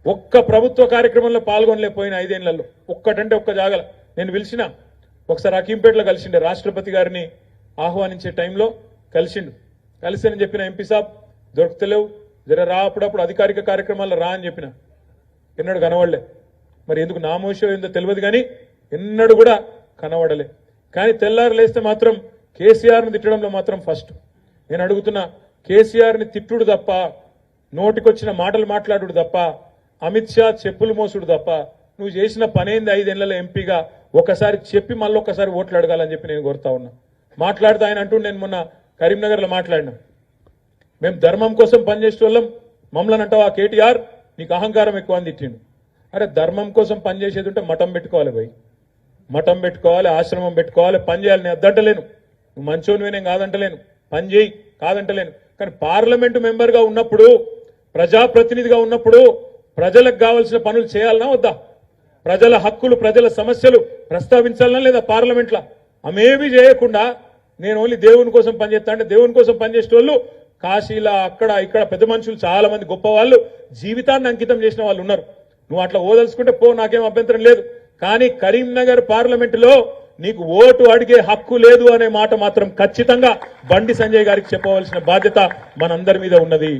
ఒక్క ప్రభుత్వ కార్యక్రమంలో పాల్గొనలేకపోయిన 5 ఏళ్లలో ఒక్కటంటే ఒక్క జాగల నేను పిలిచిన ఒకసారి అకీంపేటలో కలిసిండే రాష్ట్రపతి గారిని ఆహ్వానించే టైంలో కలిసినని చెప్పిన ఎంపీ సాబ్ దొరుకుతలేవు జర రా అప్పుడప్పుడు అధికారిక కార్యక్రమాల్లో రా అని చెప్పిన ఎన్నడూ కనవడలే మరి ఎందుకు నామోషం ఏందో తెలియదు కానీ ఎన్నడూ కూడా కనబడలే కానీ తెల్లారు లేస్తే మాత్రం కేసీఆర్ని తిట్టడంలో మాత్రం ఫస్ట్ నేను అడుగుతున్నా కేసీఆర్ని తిట్టుడు తప్ప నోటికొచ్చిన మాటలు మాట్లాడుడు తప్ప అమిత్ షా చెప్పులు మోసుడు తప్ప నువ్వు చేసిన పనేంది 5 ఏళ్లలో ఎంపీగా ఒకసారి చెప్పి మళ్ళీ ఒకసారి ఓట్లు అడగాలని చెప్పి నేను కోరుతా ఉన్నా మాట్లాడుతూ ఆయన అంటూ నేను మొన్న కరీంనగర్లో మాట్లాడినా మేము ధర్మం కోసం పనిచేసే వాళ్ళం మమ్మల్ని అంటావా కేటీఆర్ నీకు అహంకారం ఎక్కువ అని తిట్టిండు అరే ధర్మం కోసం పనిచేసేది ఉంటే మఠం పెట్టుకోవాలి భయ్ మఠం పెట్టుకోవాలి ఆశ్రమం పెట్టుకోవాలి పని చేయాలి నేను అద్దంటలేను నువ్వు మంచోనివే నేను కాదంటలేను పని చేయి కాదంటలేను కానీ పార్లమెంటు మెంబర్గా ఉన్నప్పుడు ప్రజాప్రతినిధిగా ఉన్నప్పుడు ప్రజలకు కావాల్సిన పనులు చేయాలనా వద్దా ప్రజల హక్కులు ప్రజల సమస్యలు ప్రస్తావించాలనా లేదా పార్లమెంట్లో అమేమీ చేయకుండా నేను ఓన్లీ దేవుని కోసం పనిచేస్తా అంటే దేవుని కోసం పనిచేసే వాళ్ళు కాశీలా అక్కడ ఇక్కడ పెద్ద మనుషులు చాలా మంది గొప్ప వాళ్ళు జీవితాన్ని అంకితం చేసిన వాళ్ళు ఉన్నారు నువ్వు అట్లా ఓదలుచుకుంటే పో నాకేం అభ్యంతరం లేదు కానీ కరీంనగర్ పార్లమెంటులో నీకు ఓటు అడిగే హక్కు లేదు అనే మాట మాత్రం ఖచ్చితంగా బండి సంజయ్ గారికి చెప్పవలసిన బాధ్యత మనందరి మీద ఉన్నది